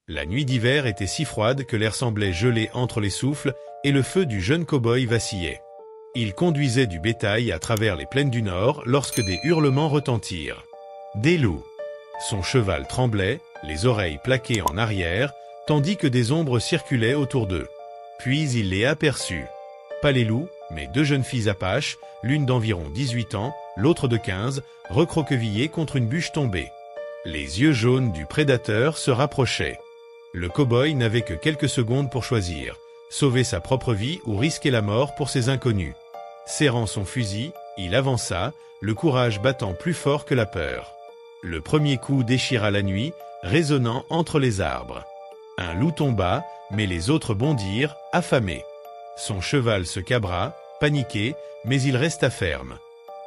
La nuit d'hiver était si froide que l'air semblait gelé entre les souffles et le feu du jeune cow-boy vacillait. Il conduisait du bétail à travers les plaines du nord lorsque des hurlements retentirent. Des loups. Son cheval tremblait, les oreilles plaquées en arrière, tandis que des ombres circulaient autour d'eux. Puis il les aperçut. Pas les loups, mais deux jeunes filles apaches, l'une d'environ 18 ans, l'autre de 15, recroquevillées contre une bûche tombée. Les yeux jaunes du prédateur se rapprochaient. Le cow-boy n'avait que quelques secondes pour choisir, sauver sa propre vie ou risquer la mort pour ces inconnus. Serrant son fusil, il avança, le courage battant plus fort que la peur. Le premier coup déchira la nuit, résonnant entre les arbres. Un loup tomba, mais les autres bondirent, affamés. Son cheval se cabra, paniqué, mais il resta ferme.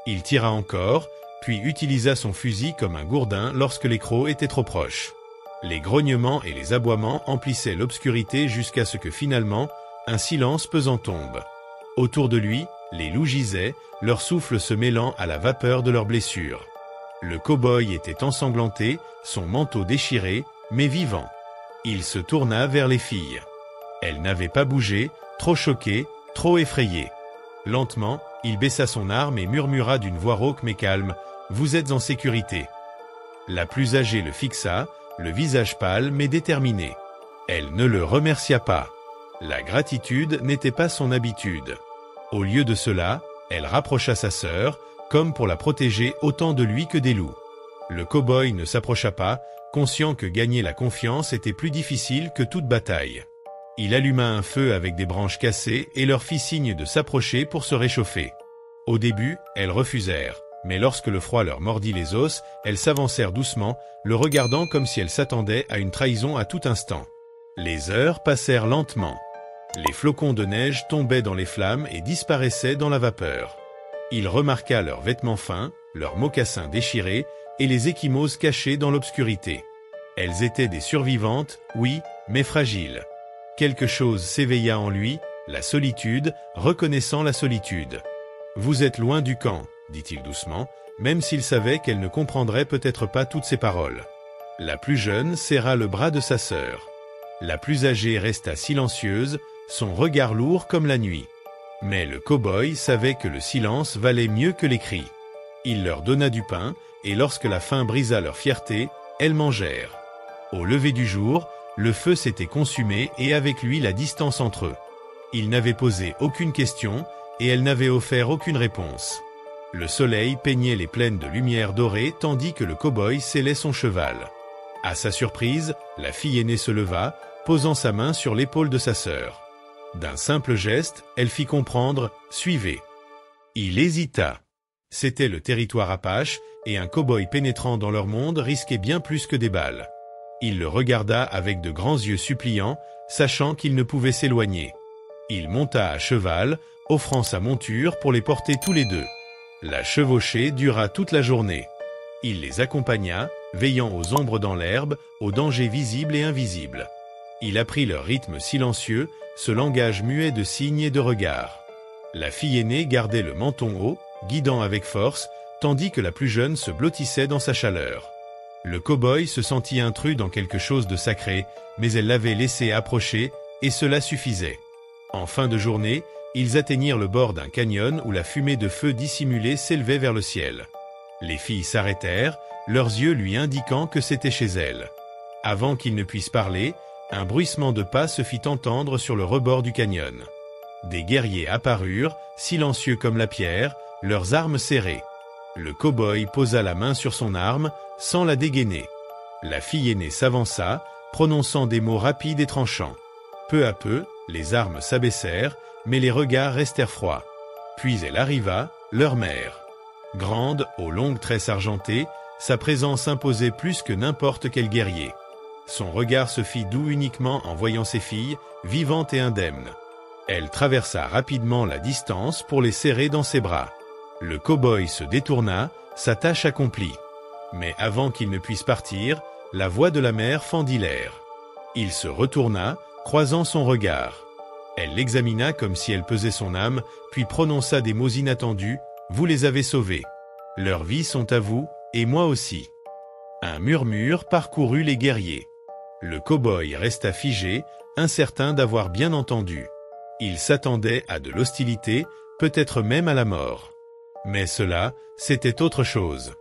Il tira encore, puis utilisa son fusil comme un gourdin lorsque les crocs étaient trop proches. Les grognements et les aboiements emplissaient l'obscurité jusqu'à ce que finalement, un silence pesant tombe. Autour de lui, les loups gisaient, leur souffle se mêlant à la vapeur de leurs blessures. Le cow-boy était ensanglanté, son manteau déchiré, mais vivant. Il se tourna vers les filles. Elles n'avaient pas bougé, trop choquées, trop effrayées. Lentement, il baissa son arme et murmura d'une voix rauque mais calme, « Vous êtes en sécurité. » La plus âgée le fixa, le visage pâle mais déterminé. Elle ne le remercia pas. La gratitude n'était pas son habitude. Au lieu de cela, elle rapprocha sa sœur, comme pour la protéger autant de lui que des loups. Le cow-boy ne s'approcha pas, conscient que gagner la confiance était plus difficile que toute bataille. Il alluma un feu avec des branches cassées et leur fit signe de s'approcher pour se réchauffer. Au début, elles refusèrent, mais lorsque le froid leur mordit les os, elles s'avancèrent doucement, le regardant comme si elles s'attendaient à une trahison à tout instant. Les heures passèrent lentement. Les flocons de neige tombaient dans les flammes et disparaissaient dans la vapeur. Il remarqua leurs vêtements fins, leurs mocassins déchirés et les ecchymoses cachées dans l'obscurité. Elles étaient des survivantes, oui, mais fragiles. Quelque chose s'éveilla en lui, la solitude, reconnaissant la solitude. « Vous êtes loin du camp », dit-il doucement, même s'il savait qu'elle ne comprendrait peut-être pas toutes ses paroles. La plus jeune serra le bras de sa sœur. La plus âgée resta silencieuse, son regard lourd comme la nuit. Mais le cow-boy savait que le silence valait mieux que les cris. Il leur donna du pain, et lorsque la faim brisa leur fierté, elles mangèrent. Au lever du jour, le feu s'était consumé et avec lui la distance entre eux. Il n'avait posé aucune question, et elle n'avait offert aucune réponse. Le soleil peignait les plaines de lumière dorée tandis que le cow-boy sellait son cheval. À sa surprise, la fille aînée se leva, posant sa main sur l'épaule de sa sœur. D'un simple geste, elle fit comprendre « Suivez ». Il hésita. C'était le territoire apache, et un cow-boy pénétrant dans leur monde risquait bien plus que des balles. Il le regarda avec de grands yeux suppliants, sachant qu'il ne pouvait s'éloigner. Il monta à cheval, offrant sa monture pour les porter tous les deux. La chevauchée dura toute la journée. Il les accompagna, veillant aux ombres dans l'herbe, aux dangers visibles et invisibles. Il apprit leur rythme silencieux, ce langage muet de signes et de regards. La fille aînée gardait le menton haut, guidant avec force, tandis que la plus jeune se blottissait dans sa chaleur. Le cow-boy se sentit intrus dans quelque chose de sacré, mais elle l'avait laissé approcher, et cela suffisait. En fin de journée, ils atteignirent le bord d'un canyon où la fumée de feu dissimulée s'élevait vers le ciel. Les filles s'arrêtèrent, leurs yeux lui indiquant que c'était chez elles. Avant qu'ils ne puissent parler, un bruissement de pas se fit entendre sur le rebord du canyon. Des guerriers apparurent, silencieux comme la pierre, leurs armes serrées. Le cow-boy posa la main sur son arme, sans la dégainer. La fille aînée s'avança, prononçant des mots rapides et tranchants. Peu à peu, les armes s'abaissèrent, mais les regards restèrent froids. Puis elle arriva, leur mère. Grande, aux longues tresses argentées, sa présence imposait plus que n'importe quel guerrier. Son regard se fit doux uniquement en voyant ses filles, vivantes et indemnes. Elle traversa rapidement la distance pour les serrer dans ses bras. Le cow-boy se détourna, sa tâche accomplie. Mais avant qu'il ne puisse partir, la voix de la mère fendit l'air. Il se retourna, croisant son regard. Elle l'examina comme si elle pesait son âme, puis prononça des mots inattendus, « Vous les avez sauvés. Leurs vies sont à vous, et moi aussi. » Un murmure parcourut les guerriers. Le cow-boy resta figé, incertain d'avoir bien entendu. Il s'attendait à de l'hostilité, peut-être même à la mort. Mais cela, c'était autre chose.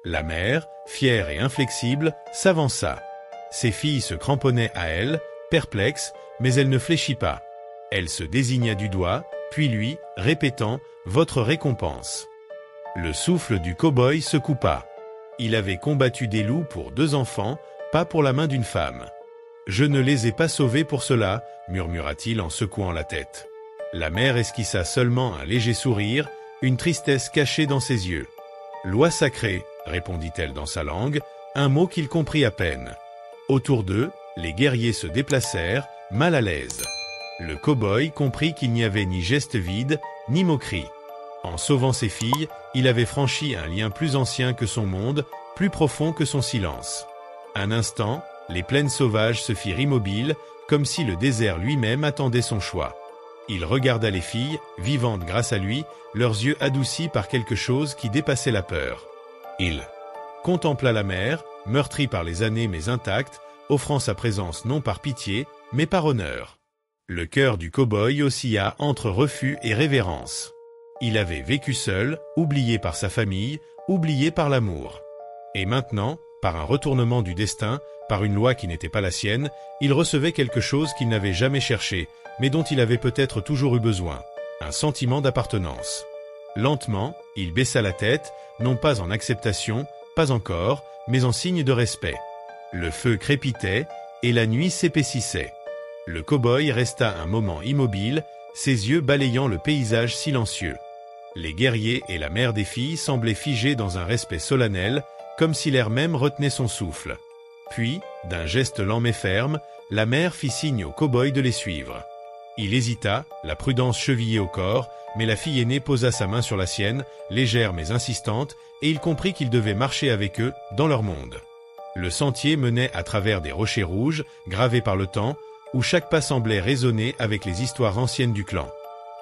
La mère, fière et inflexible, s'avança. Ses filles se cramponnaient à elle, perplexes, mais elle ne fléchit pas. Elle se désigna du doigt, puis lui, répétant « Votre récompense ». Le souffle du cow-boy se coupa. Il avait combattu des loups pour 2 enfants, pas pour la main d'une femme. « Je ne les ai pas sauvés pour cela », murmura-t-il en secouant la tête. La mère esquissa seulement un léger sourire, une tristesse cachée dans ses yeux. « Loi sacrée », répondit-elle dans sa langue, un mot qu'il comprit à peine. Autour d'eux, les guerriers se déplacèrent, mal à l'aise. Le cow-boy comprit qu'il n'y avait ni geste vide, ni moquerie. En sauvant ses filles, il avait franchi un lien plus ancien que son monde, plus profond que son silence. Un instant, les plaines sauvages se firent immobiles, comme si le désert lui-même attendait son choix. Il regarda les filles, vivantes grâce à lui, leurs yeux adoucis par quelque chose qui dépassait la peur. Il contempla la mer, meurtrie par les années mais intacte, offrant sa présence non par pitié, mais par honneur. Le cœur du cow-boy oscilla entre refus et révérence. Il avait vécu seul, oublié par sa famille, oublié par l'amour. Et maintenant, par un retournement du destin, par une loi qui n'était pas la sienne, il recevait quelque chose qu'il n'avait jamais cherché, mais dont il avait peut-être toujours eu besoin, un sentiment d'appartenance. Lentement, il baissa la tête, non pas en acceptation, pas encore, mais en signe de respect. Le feu crépitait, et la nuit s'épaississait. Le cow-boy resta un moment immobile, ses yeux balayant le paysage silencieux. Les guerriers et la mère des filles semblaient figés dans un respect solennel, comme si l'air même retenait son souffle. Puis, d'un geste lent mais ferme, la mère fit signe au cow-boy de les suivre. Il hésita, la prudence chevillée au corps, mais la fille aînée posa sa main sur la sienne, légère mais insistante, et il comprit qu'il devait marcher avec eux, dans leur monde. Le sentier menait à travers des rochers rouges, gravés par le temps, où chaque pas semblait résonner avec les histoires anciennes du clan.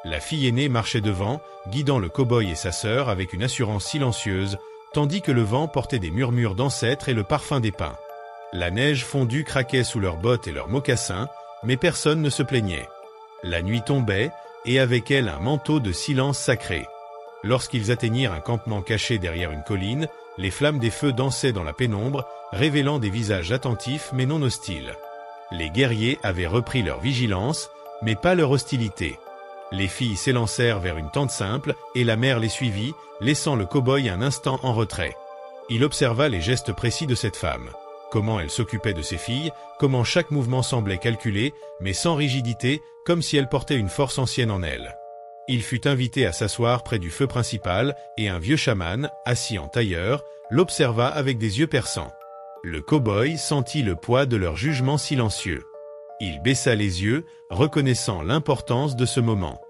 La fille aînée marchait devant, guidant le cow-boy et sa sœur avec une assurance silencieuse, tandis que le vent portait des murmures d'ancêtres et le parfum des pins. La neige fondue craquait sous leurs bottes et leurs mocassins, mais personne ne se plaignait. La nuit tombait, et avec elle un manteau de silence sacré. Lorsqu'ils atteignirent un campement caché derrière une colline, les flammes des feux dansaient dans la pénombre, révélant des visages attentifs mais non hostiles. Les guerriers avaient repris leur vigilance, mais pas leur hostilité. Les filles s'élancèrent vers une tente simple, et la mère les suivit, laissant le cow-boy un instant en retrait. Il observa les gestes précis de cette femme. Comment elle s'occupait de ses filles, comment chaque mouvement semblait calculé, mais sans rigidité, comme si elle portait une force ancienne en elle. Il fut invité à s'asseoir près du feu principal, et un vieux chaman, assis en tailleur, l'observa avec des yeux perçants. Le cow-boy sentit le poids de leur jugement silencieux. Il baissa les yeux, reconnaissant l'importance de ce moment.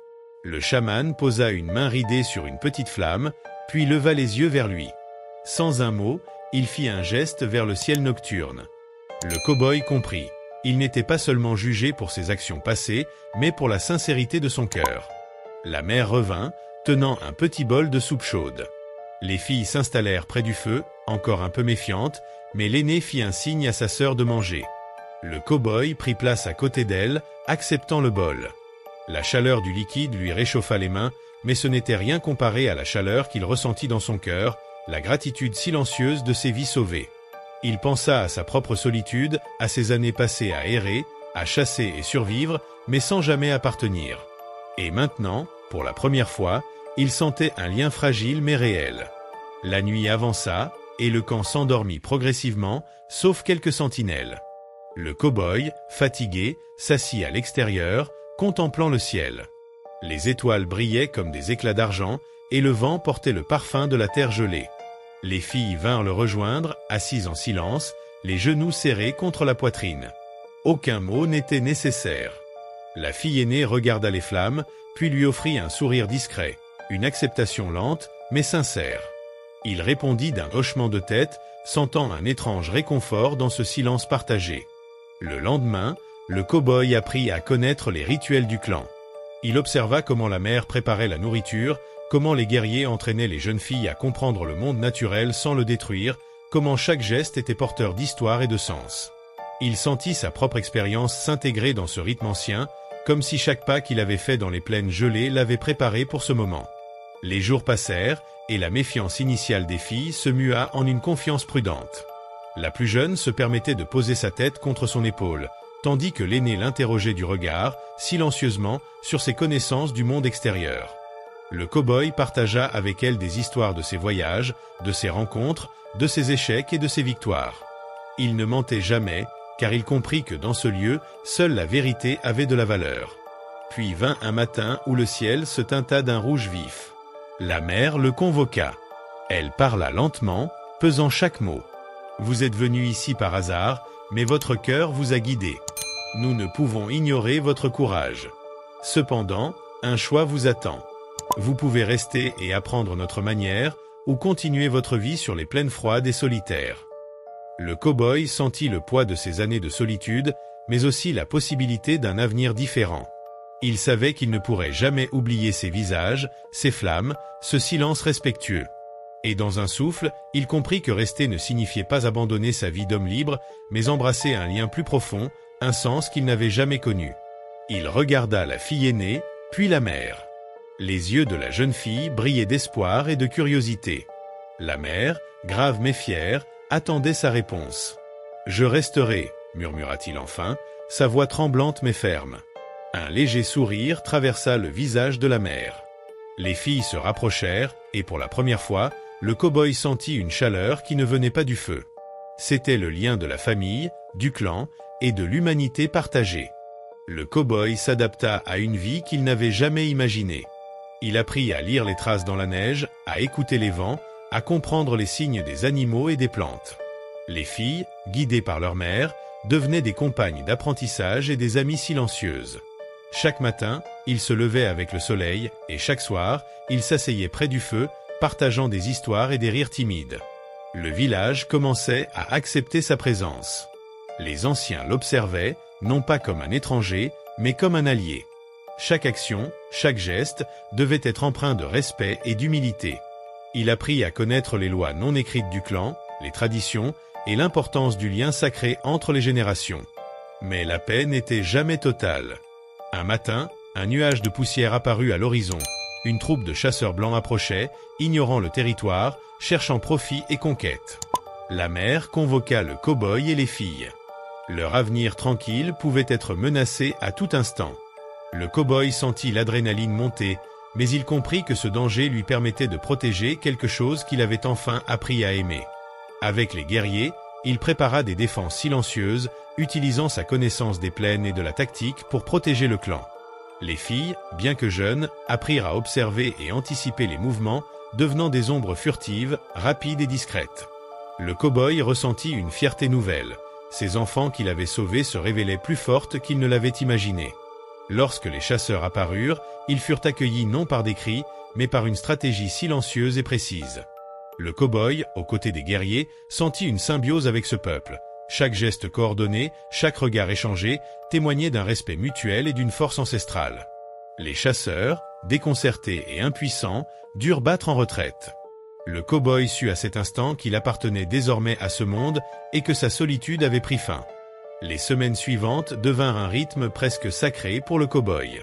Le chaman posa une main ridée sur une petite flamme, puis leva les yeux vers lui. Sans un mot, il fit un geste vers le ciel nocturne. Le cow-boy comprit. Il n'était pas seulement jugé pour ses actions passées, mais pour la sincérité de son cœur. La mère revint, tenant un petit bol de soupe chaude. Les filles s'installèrent près du feu, encore un peu méfiantes, mais l'aînée fit un signe à sa sœur de manger. Le cow-boy prit place à côté d'elle, acceptant le bol. La chaleur du liquide lui réchauffa les mains, mais ce n'était rien comparé à la chaleur qu'il ressentit dans son cœur, la gratitude silencieuse de ses vies sauvées. Il pensa à sa propre solitude, à ses années passées à errer, à chasser et survivre, mais sans jamais appartenir. Et maintenant, pour la première fois, il sentait un lien fragile mais réel. La nuit avança, et le camp s'endormit progressivement, sauf quelques sentinelles. Le cow-boy, fatigué, s'assit à l'extérieur, contemplant le ciel. Les étoiles brillaient comme des éclats d'argent, et le vent portait le parfum de la terre gelée. Les filles vinrent le rejoindre, assises en silence, les genoux serrés contre la poitrine. Aucun mot n'était nécessaire. La fille aînée regarda les flammes, puis lui offrit un sourire discret, une acceptation lente, mais sincère. Il répondit d'un hochement de tête, sentant un étrange réconfort dans ce silence partagé. Le lendemain, le cow-boy apprit à connaître les rituels du clan. Il observa comment la mère préparait la nourriture, comment les guerriers entraînaient les jeunes filles à comprendre le monde naturel sans le détruire, comment chaque geste était porteur d'histoire et de sens. Il sentit sa propre expérience s'intégrer dans ce rythme ancien, comme si chaque pas qu'il avait fait dans les plaines gelées l'avait préparé pour ce moment. Les jours passèrent, et la méfiance initiale des filles se mua en une confiance prudente. La plus jeune se permettait de poser sa tête contre son épaule, tandis que l'aînée l'interrogeait du regard, silencieusement, sur ses connaissances du monde extérieur. Le cow-boy partagea avec elle des histoires de ses voyages, de ses rencontres, de ses échecs et de ses victoires. Il ne mentait jamais, car il comprit que dans ce lieu, seule la vérité avait de la valeur. Puis vint un matin où le ciel se teinta d'un rouge vif. La mère le convoqua. Elle parla lentement, pesant chaque mot. « Vous êtes venu ici par hasard, mais votre cœur vous a guidé. Nous ne pouvons ignorer votre courage. Cependant, un choix vous attend. Vous pouvez rester et apprendre notre manière, ou continuer votre vie sur les plaines froides et solitaires. » Le cow-boy sentit le poids de ses années de solitude, mais aussi la possibilité d'un avenir différent. Il savait qu'il ne pourrait jamais oublier ces visages, ces flammes, ce silence respectueux. Et dans un souffle, il comprit que rester ne signifiait pas abandonner sa vie d'homme libre, mais embrasser un lien plus profond, un sens qu'il n'avait jamais connu. Il regarda la fille aînée, puis la mère. Les yeux de la jeune fille brillaient d'espoir et de curiosité. La mère, grave mais fière, attendait sa réponse. « Je resterai, » murmura-t-il enfin, sa voix tremblante mais ferme. Un léger sourire traversa le visage de la mère. Les filles se rapprochèrent, et pour la première fois, le cow-boy sentit une chaleur qui ne venait pas du feu. C'était le lien de la famille, du clan et de l'humanité partagée. Le cow-boy s'adapta à une vie qu'il n'avait jamais imaginée. Il apprit à lire les traces dans la neige, à écouter les vents, à comprendre les signes des animaux et des plantes. Les filles, guidées par leur mère, devenaient des compagnes d'apprentissage et des amies silencieuses. Chaque matin, ils se levaient avec le soleil, et chaque soir, ils s'asseyaient près du feu, partageant des histoires et des rires timides. Le village commençait à accepter sa présence. Les anciens l'observaient, non pas comme un étranger, mais comme un allié. Chaque action, chaque geste, devait être empreint de respect et d'humilité. Il apprit à connaître les lois non écrites du clan, les traditions et l'importance du lien sacré entre les générations. Mais la paix n'était jamais totale. Un matin, un nuage de poussière apparut à l'horizon. Une troupe de chasseurs blancs approchait, ignorant le territoire, cherchant profit et conquête. La mère convoqua le cow-boy et les filles. Leur avenir tranquille pouvait être menacé à tout instant. Le cow-boy sentit l'adrénaline monter, mais il comprit que ce danger lui permettait de protéger quelque chose qu'il avait enfin appris à aimer. Avec les guerriers, il prépara des défenses silencieuses, utilisant sa connaissance des plaines et de la tactique pour protéger le clan. Les filles, bien que jeunes, apprirent à observer et anticiper les mouvements, devenant des ombres furtives, rapides et discrètes. Le cow-boy ressentit une fierté nouvelle. Ses enfants qu'il avait sauvés se révélaient plus fortes qu'il ne l'avait imaginé. Lorsque les chasseurs apparurent, ils furent accueillis non par des cris, mais par une stratégie silencieuse et précise. Le cow-boy, aux côtés des guerriers, sentit une symbiose avec ce peuple. Chaque geste coordonné, chaque regard échangé, témoignait d'un respect mutuel et d'une force ancestrale. Les chasseurs, déconcertés et impuissants, durent battre en retraite. Le cow-boy sut à cet instant qu'il appartenait désormais à ce monde et que sa solitude avait pris fin. Les semaines suivantes devinrent un rythme presque sacré pour le cow-boy.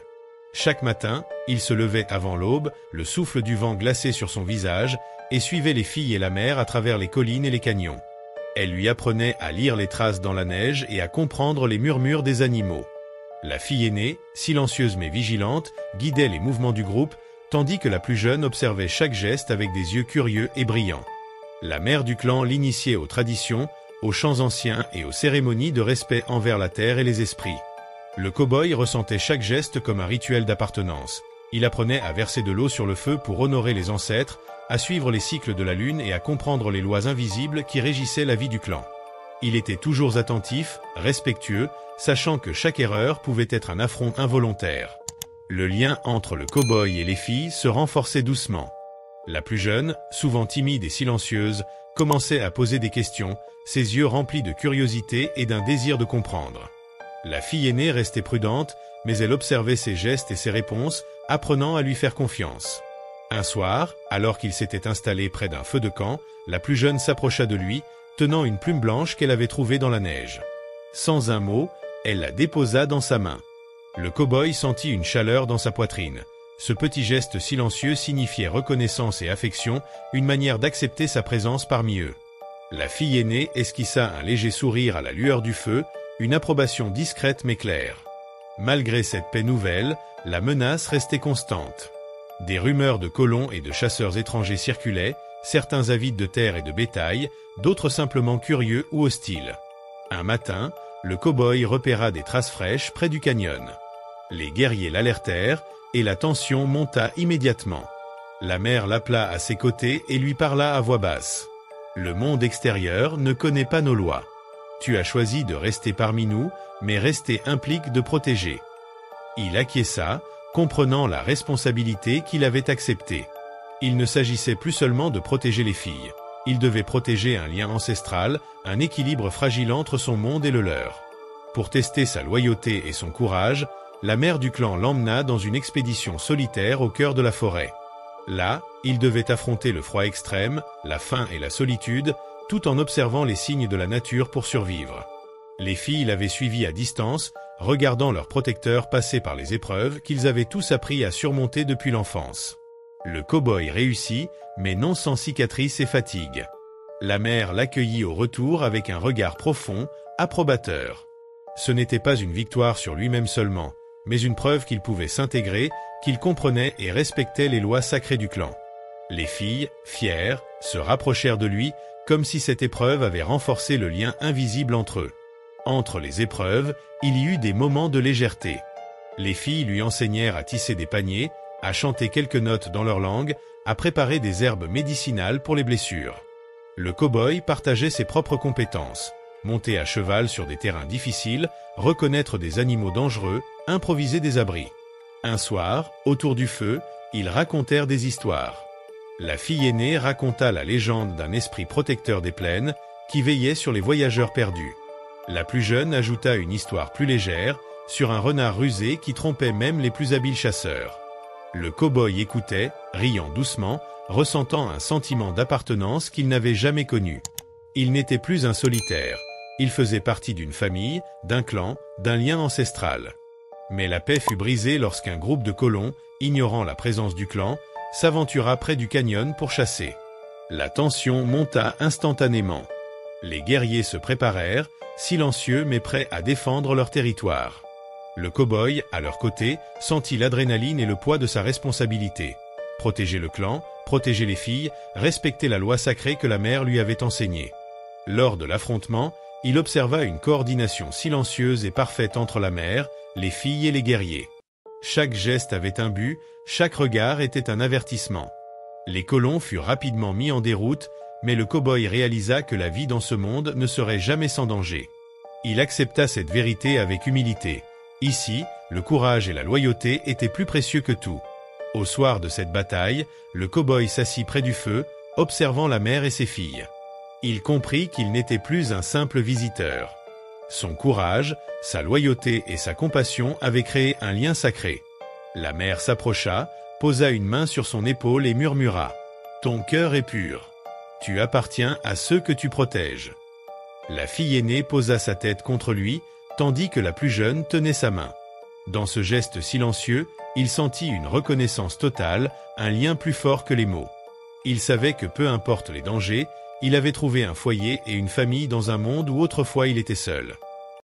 Chaque matin, il se levait avant l'aube, le souffle du vent glacé sur son visage, et suivait les filles et la mère à travers les collines et les canyons. Elle lui apprenait à lire les traces dans la neige et à comprendre les murmures des animaux. La fille aînée, silencieuse mais vigilante, guidait les mouvements du groupe, tandis que la plus jeune observait chaque geste avec des yeux curieux et brillants. La mère du clan l'initiait aux traditions, aux chants anciens et aux cérémonies de respect envers la terre et les esprits. Le cow-boy ressentait chaque geste comme un rituel d'appartenance. Il apprenait à verser de l'eau sur le feu pour honorer les ancêtres, à suivre les cycles de la lune et à comprendre les lois invisibles qui régissaient la vie du clan. Il était toujours attentif, respectueux, sachant que chaque erreur pouvait être un affront involontaire. Le lien entre le cow-boy et les filles se renforçait doucement. La plus jeune, souvent timide et silencieuse, commençait à poser des questions, ses yeux remplis de curiosité et d'un désir de comprendre. La fille aînée restait prudente, mais elle observait ses gestes et ses réponses, apprenant à lui faire confiance. Un soir, alors qu'il s'était installé près d'un feu de camp, la plus jeune s'approcha de lui, tenant une plume blanche qu'elle avait trouvée dans la neige. Sans un mot, elle la déposa dans sa main. Le cow-boy sentit une chaleur dans sa poitrine. Ce petit geste silencieux signifiait reconnaissance et affection, une manière d'accepter sa présence parmi eux. La fille aînée esquissa un léger sourire à la lueur du feu, une approbation discrète mais claire. Malgré cette paix nouvelle, la menace restait constante. Des rumeurs de colons et de chasseurs étrangers circulaient, certains avides de terre et de bétail, d'autres simplement curieux ou hostiles. Un matin, le cow-boy repéra des traces fraîches près du canyon. Les guerriers l'alertèrent, et la tension monta immédiatement. La mère l'appela à ses côtés et lui parla à voix basse. « Le monde extérieur ne connaît pas nos lois. Tu as choisi de rester parmi nous, mais rester implique de protéger. » Il acquiesça, comprenant la responsabilité qu'il avait acceptée. Il ne s'agissait plus seulement de protéger les filles. Il devait protéger un lien ancestral, un équilibre fragile entre son monde et le leur. Pour tester sa loyauté et son courage, la mère du clan l'emmena dans une expédition solitaire au cœur de la forêt. Là, il devait affronter le froid extrême, la faim et la solitude, tout en observant les signes de la nature pour survivre. Les filles l'avaient suivi à distance, regardant leurs protecteurs passer par les épreuves qu'ils avaient tous appris à surmonter depuis l'enfance. Le cow-boy réussit, mais non sans cicatrices et fatigue. La mère l'accueillit au retour avec un regard profond, approbateur. Ce n'était pas une victoire sur lui-même seulement, mais une preuve qu'il pouvait s'intégrer, qu'il comprenait et respectait les lois sacrées du clan. Les filles, fières, se rapprochèrent de lui, comme si cette épreuve avait renforcé le lien invisible entre eux. Entre les épreuves, il y eut des moments de légèreté. Les filles lui enseignèrent à tisser des paniers, à chanter quelques notes dans leur langue, à préparer des herbes médicinales pour les blessures. Le cow-boy partageait ses propres compétences. Monter à cheval sur des terrains difficiles, reconnaître des animaux dangereux, improviser des abris. Un soir, autour du feu, ils racontèrent des histoires. La fille aînée raconta la légende d'un esprit protecteur des plaines qui veillait sur les voyageurs perdus. La plus jeune ajouta une histoire plus légère, sur un renard rusé qui trompait même les plus habiles chasseurs. Le cow-boy écoutait, riant doucement, ressentant un sentiment d'appartenance qu'il n'avait jamais connu. Il n'était plus un solitaire. Il faisait partie d'une famille, d'un clan, d'un lien ancestral. Mais la paix fut brisée lorsqu'un groupe de colons, ignorant la présence du clan, s'aventura près du canyon pour chasser. La tension monta instantanément. Les guerriers se préparèrent, silencieux mais prêts à défendre leur territoire. Le cow-boy, à leur côté, sentit l'adrénaline et le poids de sa responsabilité. Protéger le clan, protéger les filles, respecter la loi sacrée que la mère lui avait enseignée. Lors de l'affrontement, il observa une coordination silencieuse et parfaite entre la mère, les filles et les guerriers. Chaque geste avait un but, chaque regard était un avertissement. Les colons furent rapidement mis en déroute, mais le cow-boy réalisa que la vie dans ce monde ne serait jamais sans danger. Il accepta cette vérité avec humilité. Ici, le courage et la loyauté étaient plus précieux que tout. Au soir de cette bataille, le cow-boy s'assit près du feu, observant la mère et ses filles. Il comprit qu'il n'était plus un simple visiteur. Son courage, sa loyauté et sa compassion avaient créé un lien sacré. La mère s'approcha, posa une main sur son épaule et murmura « Ton cœur est pur. Tu appartiens à ceux que tu protèges. » La fille aînée posa sa tête contre lui, tandis que la plus jeune tenait sa main. Dans ce geste silencieux, il sentit une reconnaissance totale, un lien plus fort que les mots. Il savait que peu importe les dangers, il avait trouvé un foyer et une famille dans un monde où autrefois il était seul.